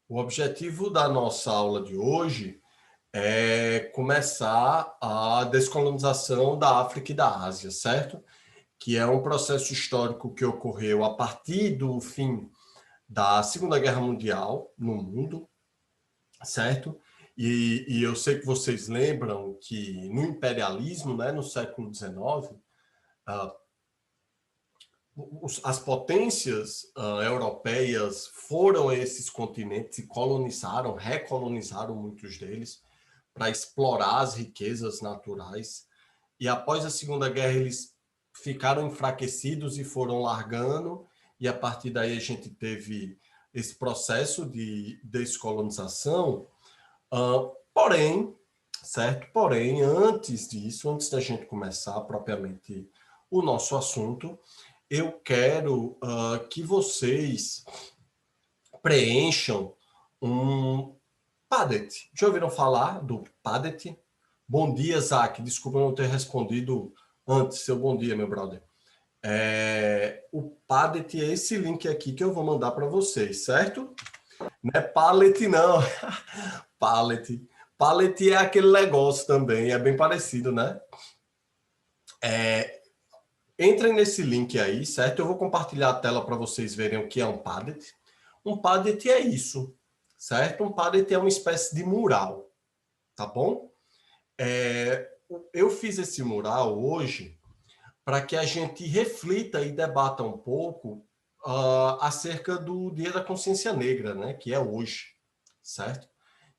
O objetivo da nossa aula de hoje é começar a descolonização da África e da Ásia, certo? Que é um processo histórico que ocorreu a partir do fim da Segunda Guerra Mundial no mundo, certo? E eu sei que vocês lembram que no imperialismo, né, no século XIX, as potências europeias foram a esses continentes e colonizaram, recolonizaram muitos deles para explorar as riquezas naturais. E após a Segunda Guerra, eles ficaram enfraquecidos e foram largando, e a partir daí a gente teve esse processo de descolonização. Porém, certo? Porém, antes disso, antes da gente começar propriamente o nosso assunto, eu quero que vocês preencham um PADET. Já ouviram falar do PADET? Bom dia, Zac. Desculpa não ter respondido antes. Seu bom dia, meu brother. O PADET é esse link aqui que eu vou mandar para vocês, certo? Não é pallet, não. Pallet. Pallet é aquele negócio também, é bem parecido, né? Entrem nesse link aí, certo? Eu vou compartilhar a tela para vocês verem o que é um PADET. Um PADET é isso, certo? Um PADET é uma espécie de mural, tá bom? Eu fiz esse mural hoje para que a gente reflita e debata um pouco acerca do Dia da Consciência Negra, né? Que é hoje, certo?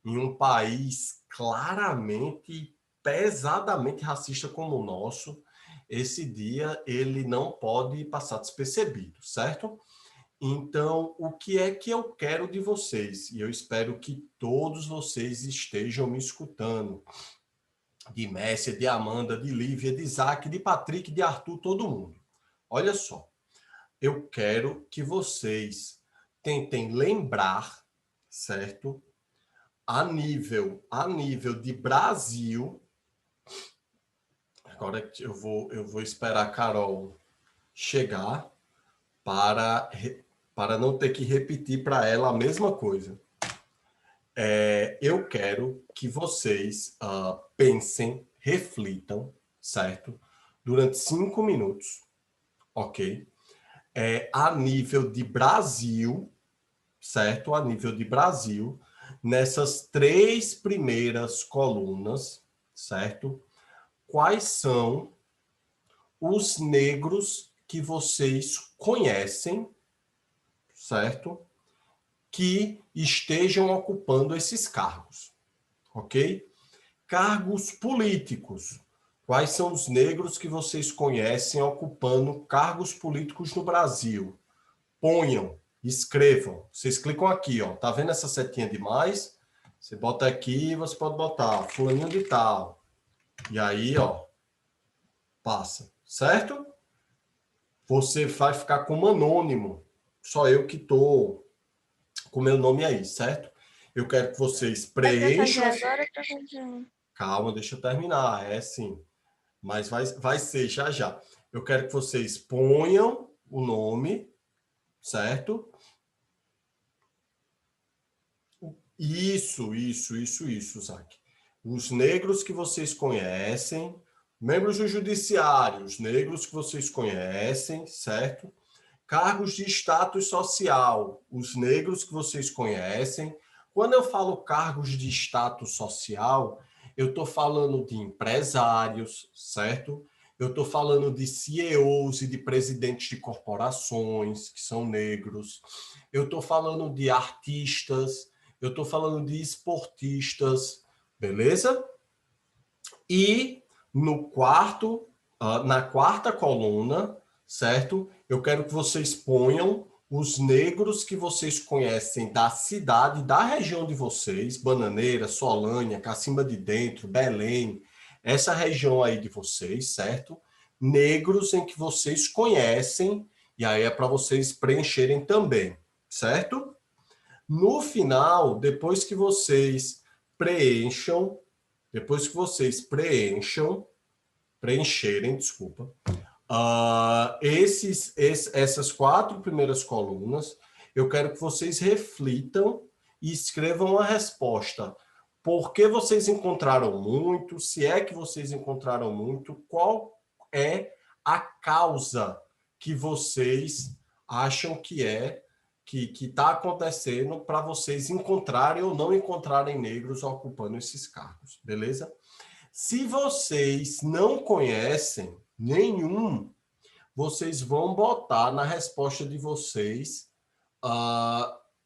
Em um país claramente, pesadamente racista como o nosso, esse dia ele não pode passar despercebido, certo? Então, o que é que eu quero de vocês? E eu espero que todos vocês estejam me escutando. De Messia, de Amanda, de Lívia, de Isaac, de Patrick, de Arthur, todo mundo. Olha só, eu quero que vocês tentem lembrar, certo? A nível de Brasil. Agora eu vou esperar a Carol chegar para não ter que repetir para ela a mesma coisa. Eu quero que vocês pensem, reflitam, certo? Durante 5 minutos, ok? A nível de Brasil, certo? A nível de Brasil, nessas 3 primeiras colunas, certo? Quais são os negros que vocês conhecem, certo? Que estejam ocupando esses cargos, ok? Cargos políticos. Quais são os negros que vocês conhecem ocupando cargos políticos no Brasil? Ponham, escrevam. Vocês clicam aqui, ó. Tá vendo essa setinha de mais? Você bota aqui e você pode botar fulaninho de tal. E aí, ó, passa, certo? Você vai ficar como anônimo. Só eu que tô com meu nome aí, certo? Eu quero que vocês É para fazer preencham. agora ou para fazer? Calma, deixa eu terminar. É sim. Mas vai ser já já. Eu quero que vocês ponham o nome, certo? Isso, Zac. Os negros que vocês conhecem, membros do judiciário, os negros que vocês conhecem, certo? Cargos de status social, os negros que vocês conhecem. Quando eu falo cargos de status social, eu estou falando de empresários, certo? Eu estou falando de CEOs e de presidentes de corporações que são negros. Eu estou falando de artistas. Eu estou falando de esportistas, beleza? E na quarta coluna, certo? Eu quero que vocês ponham os negros que vocês conhecem da cidade, da região de vocês, Bananeira, Solânia, Cacimba de Dentro, Belém, essa região aí de vocês, certo? Negros em que vocês conhecem, e aí é para vocês preencherem também, certo? No final, depois que vocês preencherem, desculpa, essas 4 primeiras colunas, eu quero que vocês reflitam e escrevam a resposta. Por que vocês encontraram muito? Se é que vocês encontraram muito, qual é a causa que vocês acham que é que está acontecendo para vocês encontrarem ou não encontrarem negros ocupando esses cargos, beleza? Se vocês não conhecem nenhum, vocês vão botar na resposta de vocês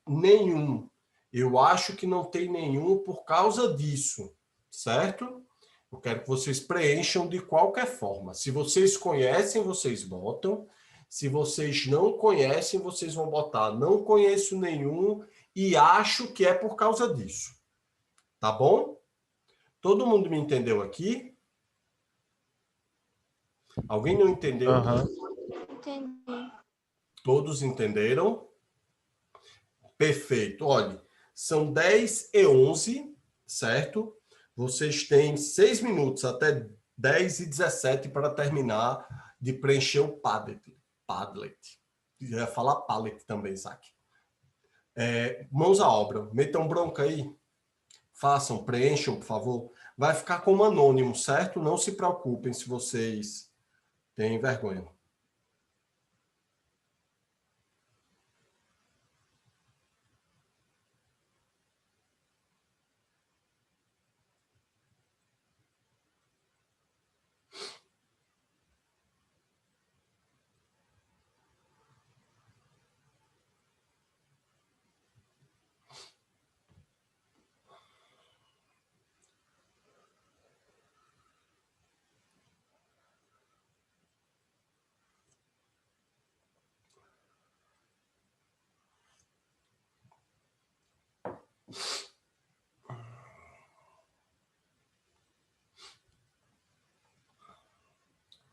nenhum. Eu acho que não tem nenhum por causa disso, certo? Eu quero que vocês preencham de qualquer forma. Se vocês conhecem, vocês botam. Se vocês não conhecem, vocês vão botar não conheço nenhum e acho que é por causa disso. Tá bom? Todo mundo me entendeu aqui? Alguém não entendeu? Aham. Entendi. Todos entenderam? Perfeito. Olha, são 10h11, certo? Vocês têm 6 minutos até 10h17 para terminar de preencher o Padlet. Padlet. Eu ia falar pallet também, Isaac. Mãos à obra. Metam bronca aí. Façam, preencham, por favor. Vai ficar como anônimo, certo? Não se preocupem se vocês têm vergonha.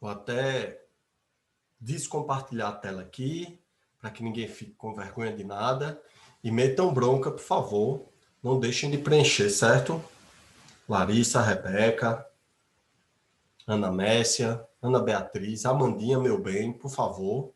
Vou até descompartilhar a tela aqui, para que ninguém fique com vergonha de nada. E metam bronca, por favor. Não deixem de preencher, certo? Larissa, Rebeca, Ana Messia, Ana Beatriz, Amandinha, meu bem, por favor.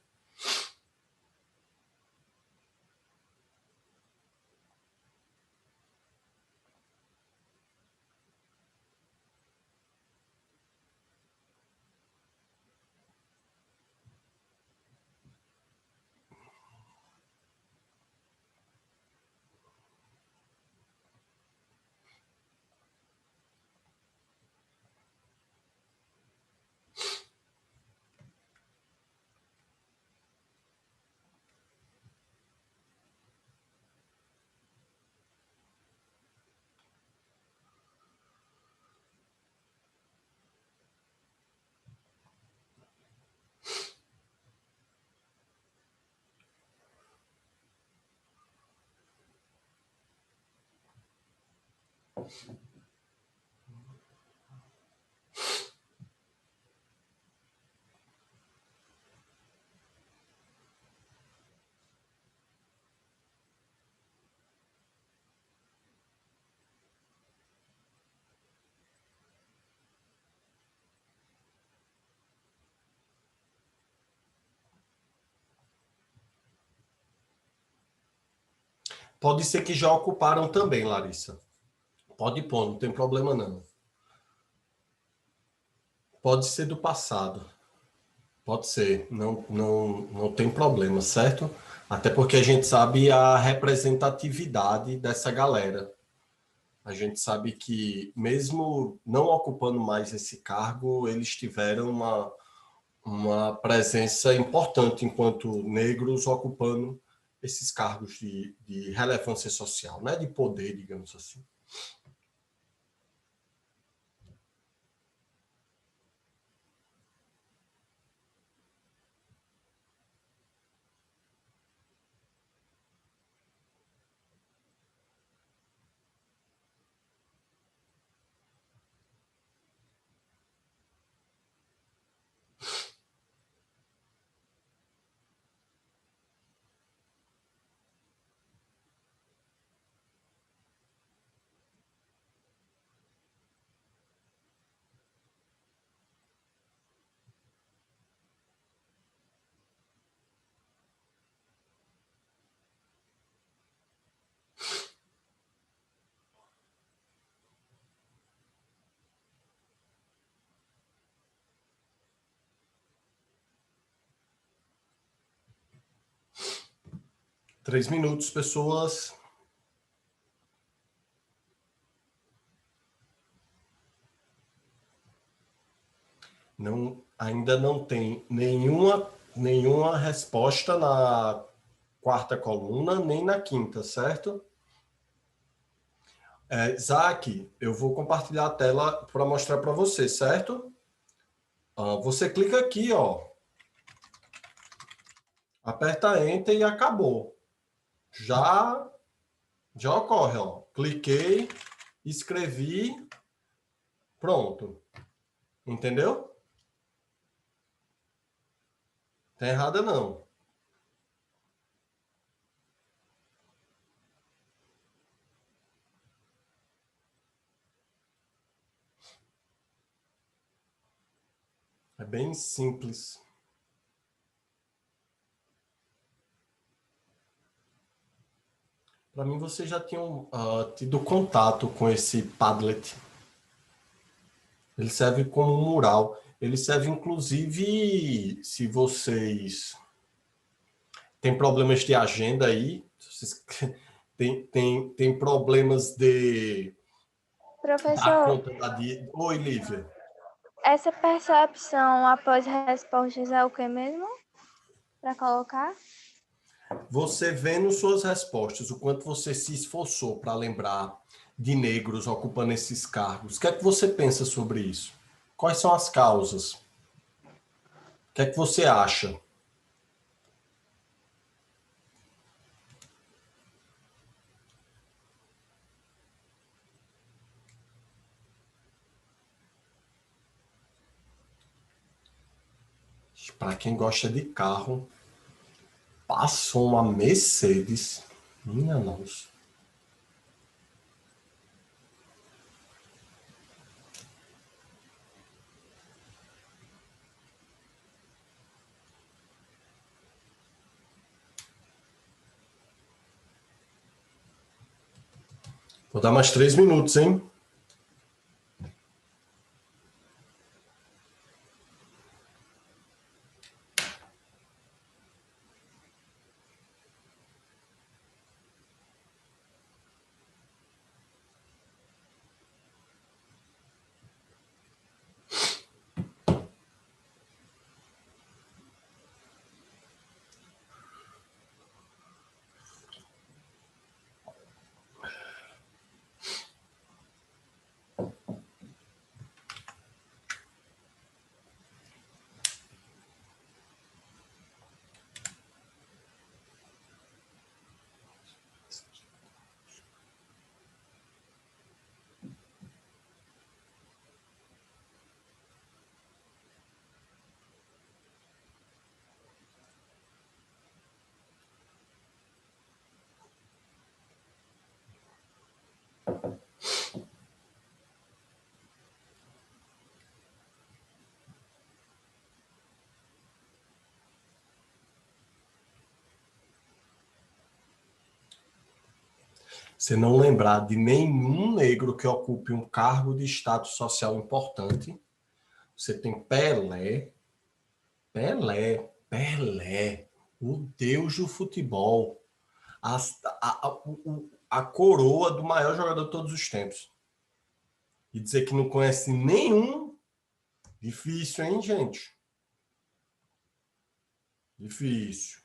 Pode ser que já ocuparam também, Larissa. Pode pôr, não tem problema não. Pode ser do passado. Pode ser, não tem problema, certo? Até porque a gente sabe a representatividade dessa galera. A gente sabe que, mesmo não ocupando mais esse cargo, eles tiveram uma presença importante enquanto negros ocupando esses cargos de relevância social, né? De poder, digamos assim. 3 minutos, pessoas. Não, ainda não tem nenhuma resposta na quarta coluna, nem na quinta, certo? Isaac, eu vou compartilhar a tela para mostrar para você, certo? Você clica aqui, ó. Aperta Enter e acabou. Já ocorre, ó. Cliquei, escrevi, pronto. Entendeu? Tá errada não. É bem simples. Para mim, vocês já tinham tido contato com esse Padlet. Ele serve como um mural. Ele serve, inclusive, se vocês têm problemas de agenda aí, vocês tem problemas de dar Professor, conta da dia. Oi, Lívia. essa percepção após respostas é o que mesmo? Para colocar? Você vendo suas respostas, o quanto você se esforçou para lembrar de negros ocupando esses cargos, o que é que você pensa sobre isso? Quais são as causas? O que é que você acha? Para quem gosta de carro, passou uma Mercedes. Minha nossa. Vou dar mais 3 minutos, hein? Você não lembrar de nenhum negro que ocupe um cargo de status social importante. Você tem Pelé, o deus do futebol, a coroa do maior jogador de todos os tempos. E dizer que não conhece nenhum, difícil, hein, gente? Difícil.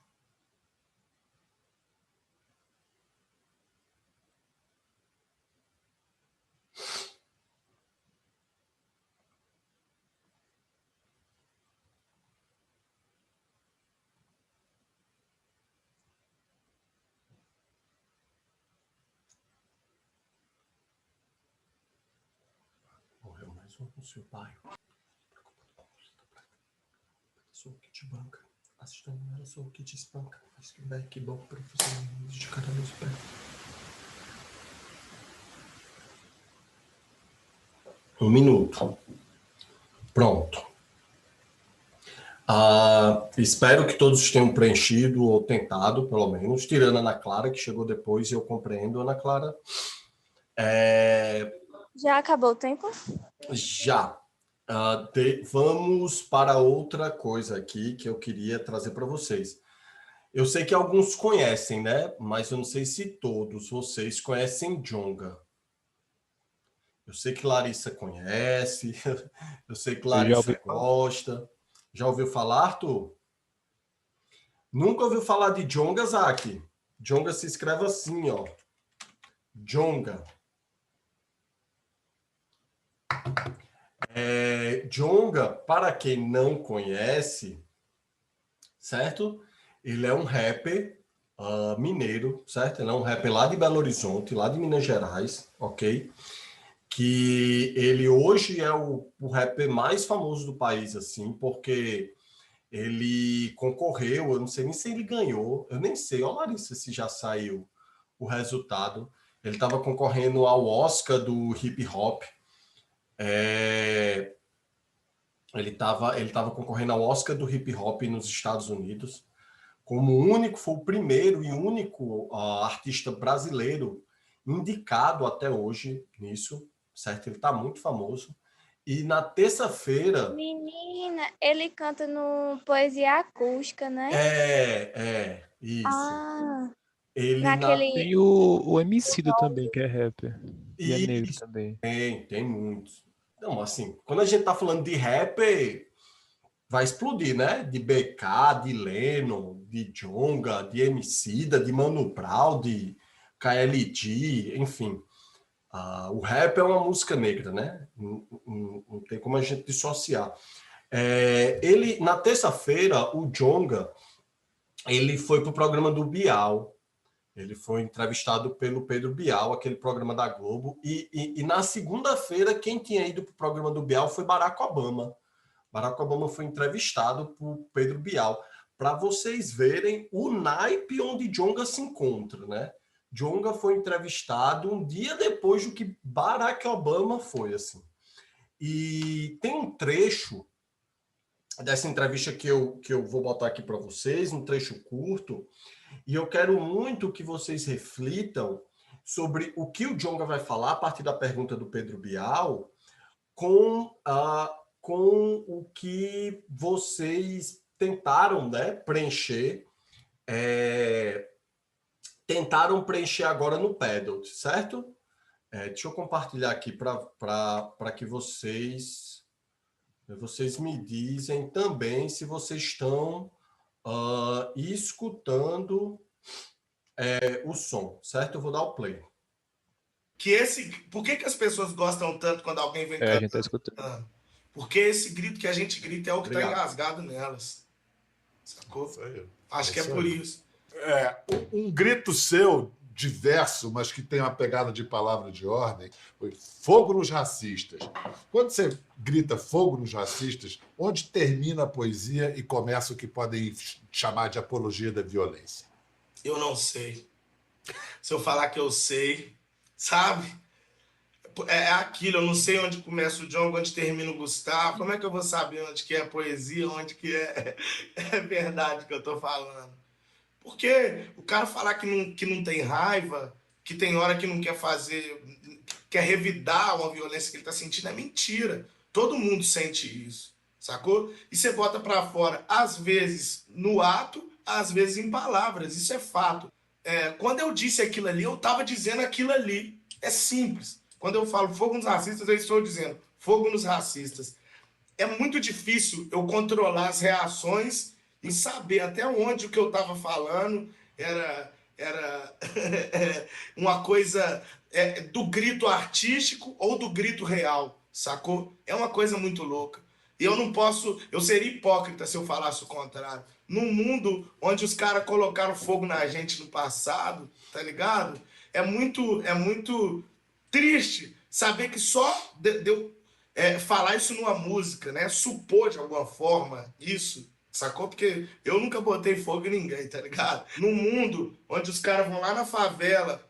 Morreu mais um com seu pai. Sou o que te banca. Assistindo ela, sou o que te espanca. Faz que back bom para fazer de cada vez pé. Um minuto. Pronto. Espero que todos tenham preenchido ou tentado, pelo menos, tirando a Ana Clara, que chegou depois e eu compreendo, Ana Clara. Já acabou o tempo? Já. Vamos para outra coisa aqui que eu queria trazer para vocês. Eu sei que alguns conhecem, né? Mas eu não sei se todos vocês conhecem Djonga. Eu sei que Larissa conhece, eu sei que Eu já ouvi Larissa falar. gosta. Já ouviu falar, Arthur? Nunca ouviu falar de Djonga, Zaki? Djonga se escreve assim, ó. Djonga. Djonga, para quem não conhece, certo? Ele é um rapper mineiro, certo? Ele é um rapper lá de Belo Horizonte, lá de Minas Gerais, ok? Que ele hoje é o rapper mais famoso do país, assim, porque ele concorreu, eu não sei nem se ele ganhou, eu nem sei, ó Larissa, se já saiu o resultado. Ele estava concorrendo ao Oscar do hip hop. Ele estava concorrendo ao Oscar do hip hop nos Estados Unidos. Como único, foi o primeiro e único artista brasileiro indicado até hoje nisso, certo? Ele está muito famoso. E na terça-feira. Menina, ele canta no Poesia Acústica, né? Isso. Ah, Ele naquele... Tem o Emicida também, que é rapper. E é negro Isso, também. tem muitos. Não, assim, quando a gente tá falando de rap, vai explodir, né? De BK, de Lennon, de Djonga, de Emicida, de Mano Brown, de KLJ, enfim. O rap é uma música negra, né? Não tem como a gente dissociar. Ele, na terça-feira, o Djonga, ele foi pro programa do Bial. Ele foi entrevistado pelo Pedro Bial, aquele programa da Globo. E na segunda-feira, quem tinha ido para o programa do Bial foi Barack Obama. Barack Obama foi entrevistado por Pedro Bial, para vocês verem o naipe onde Djonga se encontra, né? Djonga foi entrevistado um dia depois do que Barack Obama foi, assim. E tem um trecho dessa entrevista que eu vou botar aqui para vocês, um trecho curto, e eu quero muito que vocês reflitam sobre o que o Djonga vai falar a partir da pergunta do Pedro Bial com o que vocês tentaram, né, preencher, tentaram preencher agora no Paddle, certo? Deixa eu compartilhar aqui para que vocês me dizem também se vocês estão escutando o som, certo? Eu vou dar o play. Por que as pessoas gostam tanto quando alguém vem A gente tá cantando? escutando. Porque esse grito que a gente grita é o que está Obrigado. engasgado nelas. Sacou? Isso aí. Acho que é por isso. Um grito seu, diverso, mas que tem uma pegada de palavra de ordem, foi fogo nos racistas. Quando você grita fogo nos racistas, onde termina a poesia e começa o que podem chamar de apologia da violência? Eu não sei. Se eu falar que eu sei, sabe? É aquilo, eu não sei onde começa o Djonga, onde termina o Gustavo. Como é que eu vou saber onde que é poesia, onde que é verdade que eu tô falando? Porque o cara falar que não tem raiva, que tem hora que não quer fazer, quer revidar uma violência que ele tá sentindo, é mentira. Todo mundo sente isso, sacou? E você bota pra fora, às vezes no ato, às vezes em palavras. Isso é fato. Quando eu disse aquilo ali, eu tava dizendo aquilo ali. É simples. Quando eu falo fogo nos racistas, eu estou dizendo fogo nos racistas. É muito difícil eu controlar as reações e saber até onde o que eu estava falando era uma coisa do grito artístico ou do grito real, sacou? É uma coisa muito louca. E eu seria hipócrita se eu falasse o contrário. Num mundo onde os caras colocaram fogo na gente no passado, tá ligado? É muito triste saber que só deu falar isso numa música, né? Supor de alguma forma isso, sacou? Porque eu nunca botei fogo em ninguém, tá ligado? Num mundo onde os caras vão lá na favela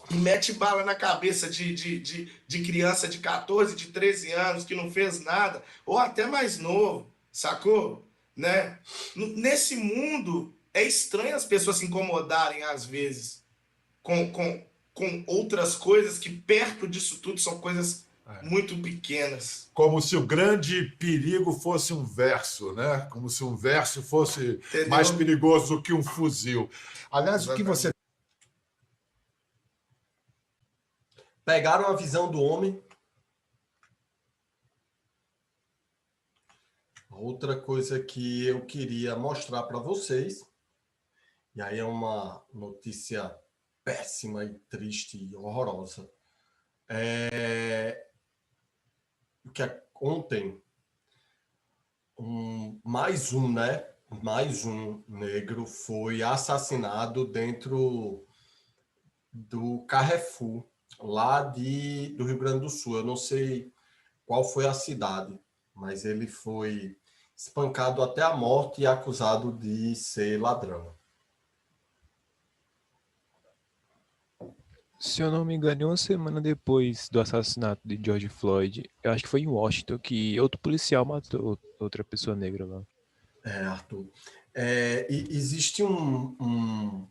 e mete bala na cabeça de criança de 14, de 13 anos que não fez nada, ou até mais novo, sacou? Né? Nesse mundo, é estranho as pessoas se incomodarem às vezes com outras coisas que perto disso tudo são coisas muito pequenas. Como se o grande perigo fosse um verso, né? Como se um verso fosse Entendeu? mais perigoso do que um fuzil. Aliás, o que você Pegaram a visão do homem. Outra coisa que eu queria mostrar para vocês, e aí é uma notícia péssima e triste e horrorosa, que ontem mais um negro foi assassinado dentro do Carrefour, lá do Rio Grande do Sul. Eu não sei qual foi a cidade, mas ele foi espancado até a morte e acusado de ser ladrão. Se eu não me engano, uma semana depois do assassinato de George Floyd, eu acho que foi em Washington, que outro policial matou outra pessoa negra lá. Arthur. Existe um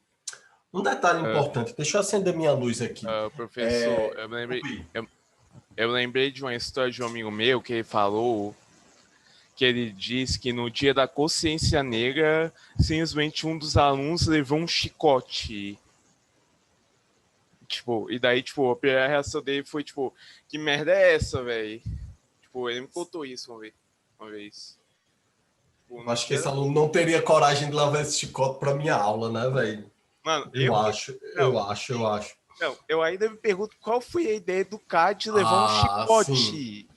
detalhe importante. Deixa eu acender minha luz aqui. Professor, eu lembrei de uma história de um amigo meu que ele falou que ele disse que no dia da consciência negra, simplesmente um dos alunos levou um chicote. Tipo, e daí, tipo, a primeira reação dele foi, tipo, que merda é essa, velho? Tipo, ele me contou isso uma vez. Tipo, Acho que esse aluno não teria coragem de levar esse chicote para minha aula, né, velho? Mano, eu acho. Não, eu ainda me pergunto qual foi a ideia do cara de levar um chicote. Sim.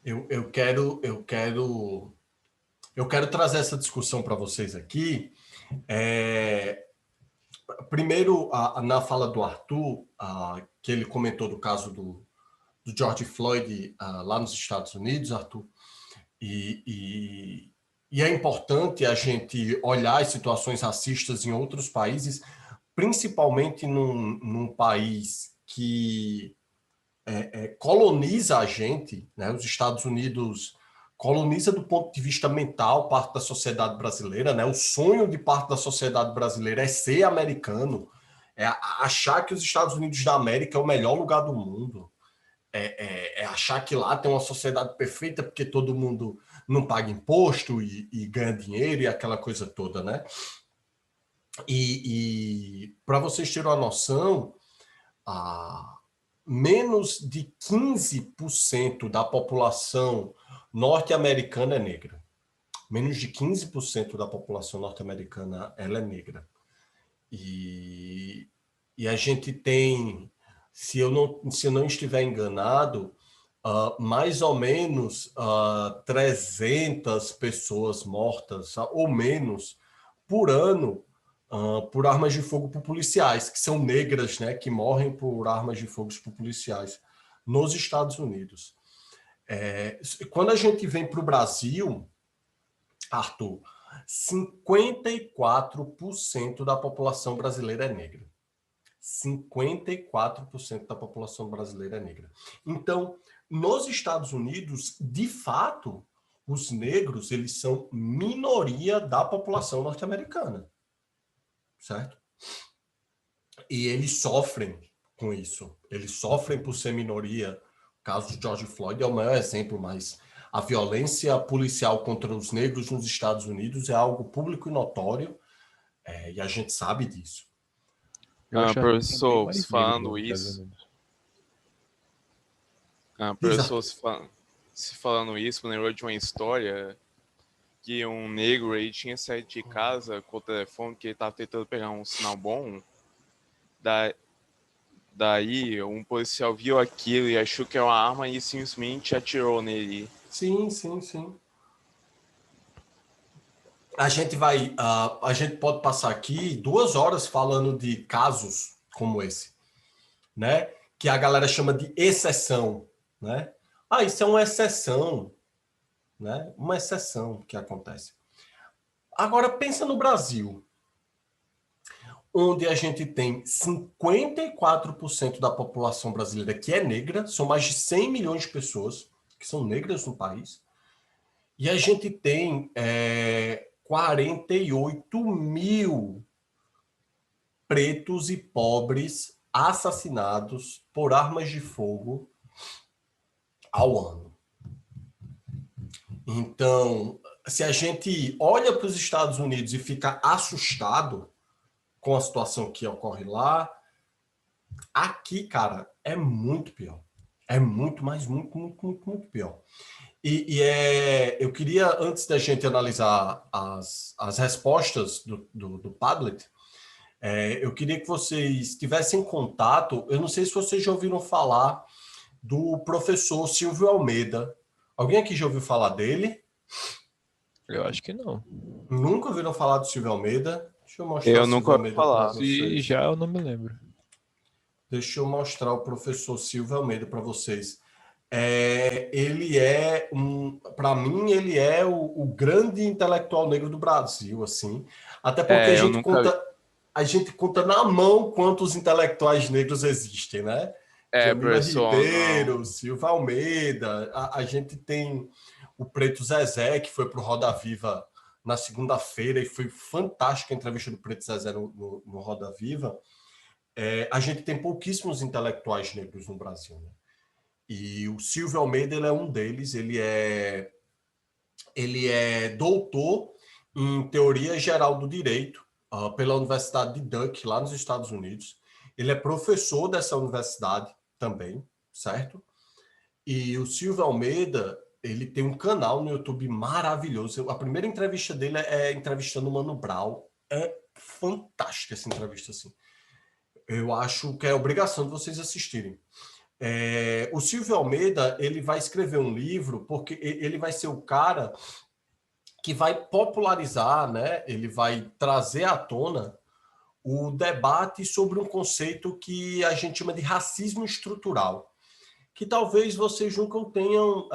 Eu quero trazer essa discussão para vocês aqui. Primeiro, na fala do Arthur, que ele comentou do caso do George Floyd lá nos Estados Unidos, Arthur, e é importante a gente olhar as situações racistas em outros países, principalmente num país que coloniza a gente, né? Os Estados Unidos coloniza do ponto de vista mental parte da sociedade brasileira, né? O sonho de parte da sociedade brasileira é ser americano, é achar que os Estados Unidos da América é o melhor lugar do mundo, é achar que lá tem uma sociedade perfeita porque todo mundo não paga imposto e ganha dinheiro e aquela coisa toda, né? E para vocês terem uma noção, menos de 15% da população norte-americana é negra. Menos de 15% da população norte-americana ela é negra. E a gente tem, se eu não estiver enganado, mais ou menos 300 pessoas mortas ou menos por ano por armas de fogo por policiais, que são negras, né, que morrem por armas de fogo por policiais nos Estados Unidos. Quando a gente vem para o Brasil, Arthur, 54% da população brasileira é negra. 54% da população brasileira é negra. Então, nos Estados Unidos, de fato, os negros eles são minoria da população norte-americana. Certo? E eles sofrem com isso. Eles sofrem por ser minoria. O caso de George Floyd é o maior exemplo, mas a violência policial contra os negros nos Estados Unidos é algo público e notório, e a gente sabe disso. Professor, falando isso... Professor, se falando isso, me lembrou de uma história que um negro aí tinha saído de casa com o telefone, que ele estava tentando pegar um sinal bom. Daí um policial viu aquilo e achou que era uma arma e simplesmente atirou nele. Sim. A gente pode passar aqui 2 horas falando de casos como esse, né? Que a galera chama de exceção, né? Isso é uma exceção. Né? Uma exceção que acontece. Agora, pensa no Brasil, onde a gente tem 54% da população brasileira que é negra, são mais de 100 milhões de pessoas que são negras no país, e a gente tem 48 mil pretos e pobres assassinados por armas de fogo ao ano. Então, se a gente olha para os Estados Unidos e fica assustado com a situação que ocorre lá, aqui, cara, é muito pior. É muito, mas muito pior. Eu queria, antes da gente analisar as respostas do Padlet, eu queria que vocês tivessem contato. Eu não sei se vocês já ouviram falar do professor Silvio Almeida. Alguém aqui já ouviu falar dele? Eu acho que não. Nunca ouviram falar do Silvio Almeida? Deixa eu mostrar Eu o nunca Silvio ouvi Almeida para falar. vocês. Se já, eu não me lembro. Deixa eu mostrar o professor Silvio Almeida para vocês. Ele é para mim, ele é o grande intelectual negro do Brasil, assim. Até porque a gente conta na mão quantos intelectuais negros existem, né? Jamila Professor, Ribeiro, não. Silvio Almeida, a gente tem o Preto Zezé, que foi para o Roda Viva na segunda-feira, e foi fantástica a entrevista do Preto Zezé no Roda Viva. A gente tem pouquíssimos intelectuais negros no Brasil, né? E o Silvio Almeida, ele é um deles. Ele é doutor em Teoria Geral do Direito pela Universidade de Duke, lá nos Estados Unidos. Ele é professor dessa universidade também, certo? E o Silvio Almeida, ele tem um canal no YouTube maravilhoso. A primeira entrevista dele é entrevistando o Mano Brown. É fantástica essa entrevista, assim. Eu acho que é obrigação de vocês assistirem. O Silvio Almeida, ele vai escrever um livro porque ele vai ser o cara que vai popularizar, né? Ele vai trazer à tona o debate sobre um conceito que a gente chama de racismo estrutural, que talvez vocês nunca tenham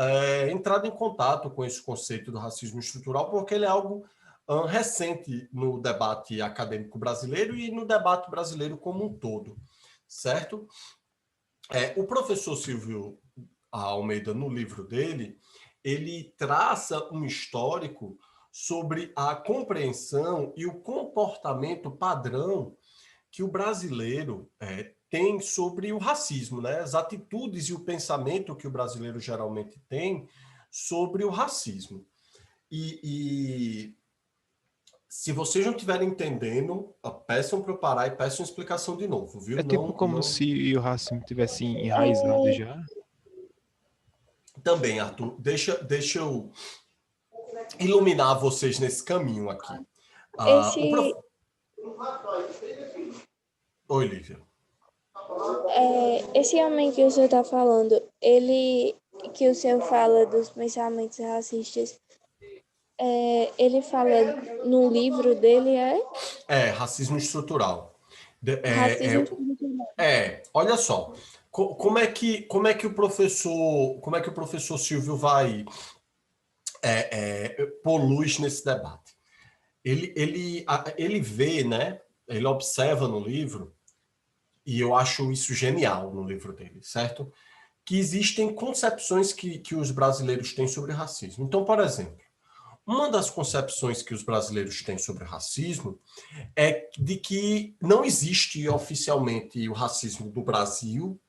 entrado em contato com esse conceito do racismo estrutural, porque ele é algo recente no debate acadêmico brasileiro e no debate brasileiro como um todo, certo? O professor Silvio Almeida, no livro dele, ele traça um histórico sobre a compreensão e o comportamento padrão que o brasileiro tem sobre o racismo, né? As atitudes e o pensamento que o brasileiro geralmente tem sobre o racismo. E se vocês não estiverem entendendo, peçam para eu parar e peçam explicação de novo, viu? É tipo como se o racismo tivesse enraizado já. Também, Arthur, deixa eu iluminar vocês nesse caminho aqui. Oi, Lívia. Esse homem que o senhor está falando, que o senhor fala dos pensamentos racistas, ele fala no livro dele, Racismo estrutural. Olha só, como é que o professor Silvio vai pôr luz nesse debate? Ele vê, né? Ele observa no livro, e eu acho isso genial no livro dele, certo? Que existem concepções que os brasileiros têm sobre racismo. Então, por exemplo, uma das concepções que os brasileiros têm sobre racismo é de que não existe oficialmente o racismo do Brasil,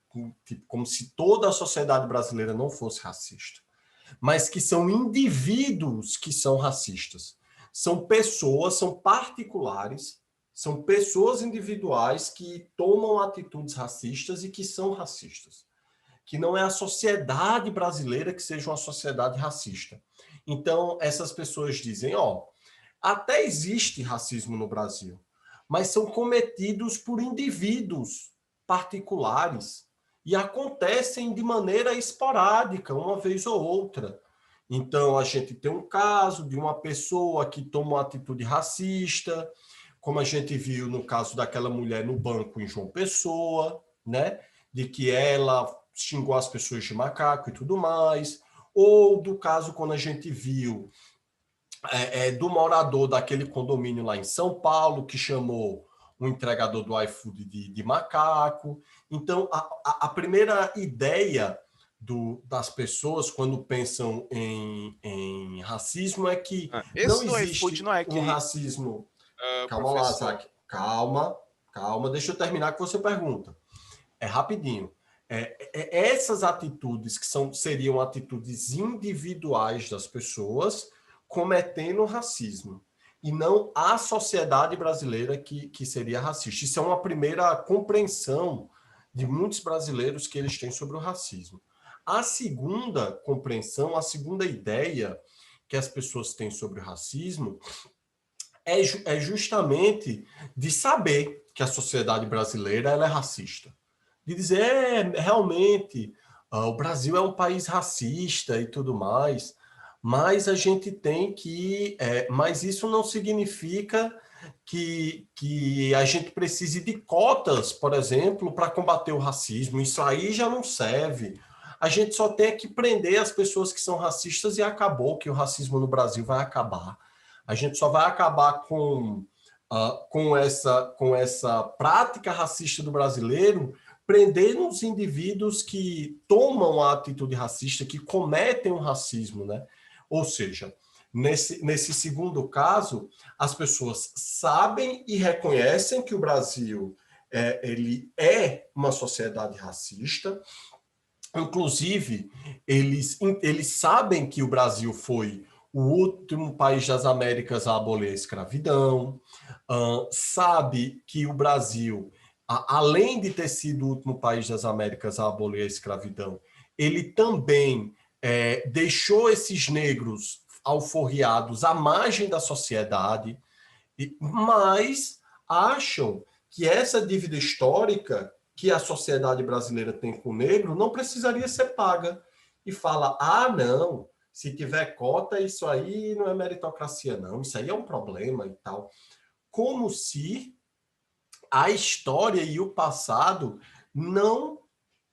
como se toda a sociedade brasileira não fosse racista, mas que são indivíduos que são racistas. São pessoas, são particulares, são pessoas individuais que tomam atitudes racistas e que são racistas. Que não é a sociedade brasileira que seja uma sociedade racista. Então, essas pessoas dizem, até existe racismo no Brasil, mas são cometidos por indivíduos particulares e acontecem de maneira esporádica, uma vez ou outra. Então, a gente tem um caso de uma pessoa que toma uma atitude racista, como a gente viu no caso daquela mulher no banco em João Pessoa, né? De que ela xingou as pessoas de macaco e tudo mais, ou do caso quando a gente viu do morador daquele condomínio lá em São Paulo, que chamou um entregador do iFood de macaco. Então, a primeira ideia das pessoas quando pensam em racismo é que não existe um racismo... Calma lá, Zac. Calma, deixa eu terminar que você pergunta. É rapidinho. Essas atitudes que seriam atitudes individuais das pessoas cometendo racismo, e não a sociedade brasileira que seria racista. Isso é uma primeira compreensão de muitos brasileiros que eles têm sobre o racismo. A segunda compreensão, a segunda ideia que as pessoas têm sobre o racismo é justamente de saber que a sociedade brasileira ela é racista. De dizer, realmente, o Brasil é um país racista e tudo mais, mas a gente tem que... mas isso não significa que a gente precise de cotas, por exemplo, para combater o racismo. Isso aí já não serve. A gente só tem que prender as pessoas que são racistas e acabou, que o racismo no Brasil vai acabar. A gente só vai acabar com essa prática racista do brasileiro prendendo os indivíduos que tomam a atitude racista, que cometem o racismo, né? Ou seja, nesse segundo caso, as pessoas sabem e reconhecem que o Brasil ele é uma sociedade racista. Inclusive, eles sabem que o Brasil foi o último país das Américas a abolir a escravidão, sabe que o Brasil, além de ter sido o último país das Américas a abolir a escravidão, ele também deixou esses negros alforriados à margem da sociedade, mas acham que essa dívida histórica que a sociedade brasileira tem com o negro não precisaria ser paga. E fala, não, se tiver cota, isso aí não é meritocracia, não, isso aí é um problema e tal. Como se a história e o passado não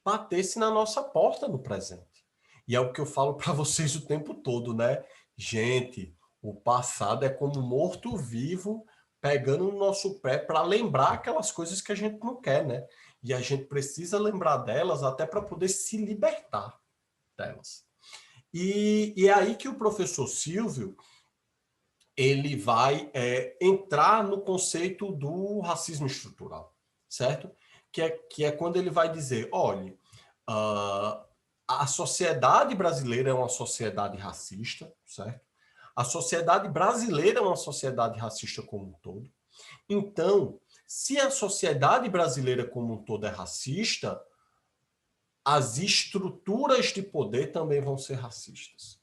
batesse na nossa porta no presente. E é o que eu falo para vocês o tempo todo, né? Gente, o passado é como morto-vivo pegando no nosso pé para lembrar aquelas coisas que a gente não quer, né? E a gente precisa lembrar delas até para poder se libertar delas. E é aí que o professor Silvio ele vai entrar no conceito do racismo estrutural, certo? Que é quando ele vai dizer, olha, a sociedade brasileira é uma sociedade racista, certo? A sociedade brasileira é uma sociedade racista como um todo. Então, se a sociedade brasileira como um todo é racista, as estruturas de poder também vão ser racistas,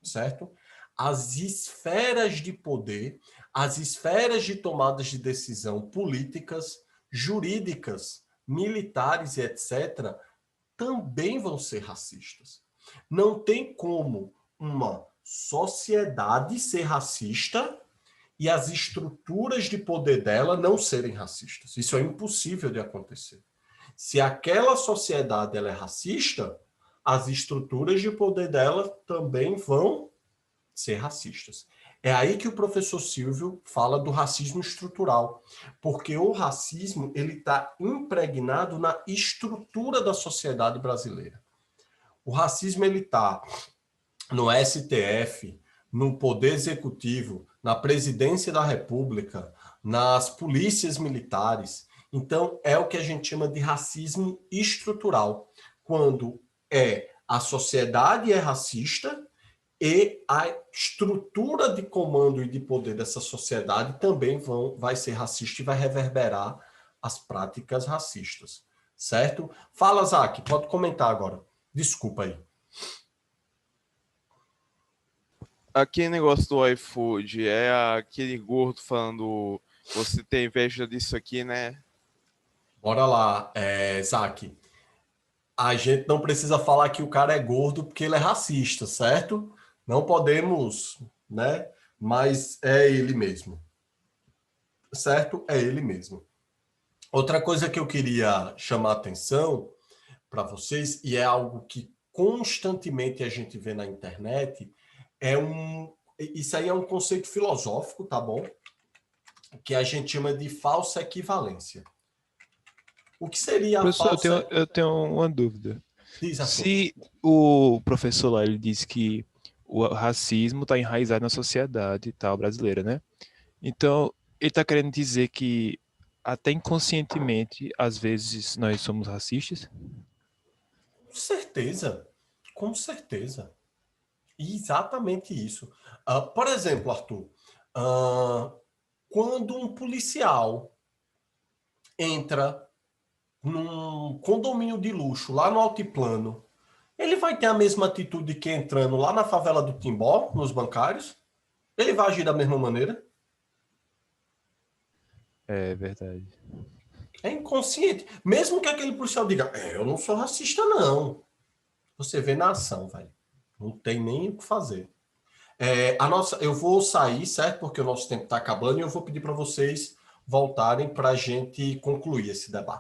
certo? As esferas de poder, as esferas de tomadas de decisão políticas, jurídicas, militares e etc., também vão ser racistas. Não tem como uma sociedade ser racista e as estruturas de poder dela não serem racistas. Isso é impossível de acontecer. Se aquela sociedade ela é racista, as estruturas de poder dela também vão ser racistas. É aí que o professor Silvio fala do racismo estrutural, porque o racismo ele está impregnado na estrutura da sociedade brasileira. O racismo ele está no STF, no Poder Executivo, na Presidência da República, nas polícias militares. Então, é o que a gente chama de racismo estrutural, quando a sociedade é racista e a estrutura de comando e de poder dessa sociedade também vai ser racista e vai reverberar as práticas racistas, certo? Fala, Zac, pode comentar agora. Desculpa aí. Aquele negócio do iFood é aquele gordo falando você tem inveja disso aqui, né? Bora lá, Zac. A gente não precisa falar que o cara é gordo porque ele é racista, certo? Não podemos, né? Mas é ele mesmo. Certo? É ele mesmo. Outra coisa que eu queria chamar a atenção para vocês, e é algo que constantemente a gente vê na internet, isso aí é um conceito filosófico, tá bom? Que a gente chama de falsa equivalência. O que seria a Professor, falsa... eu tenho uma dúvida. Diz, Se o professor lá ele disse que o racismo está enraizado na sociedade e tal brasileira, né? Então, ele está querendo dizer que até inconscientemente, às vezes, nós somos racistas? certeza. Com certeza. Exatamente isso. Por exemplo, Arthur, quando um policial entra num condomínio de luxo lá no Altiplano, ele vai ter a mesma atitude que entrando lá na favela do Timbó, nos bancários? Ele vai agir da mesma maneira? É verdade. É inconsciente. Mesmo que aquele policial diga, eu não sou racista, não. Você vê na ação, velho. Não tem nem o que fazer. Eu vou sair, certo? Porque o nosso tempo está acabando e eu vou pedir para vocês voltarem para a gente concluir esse debate.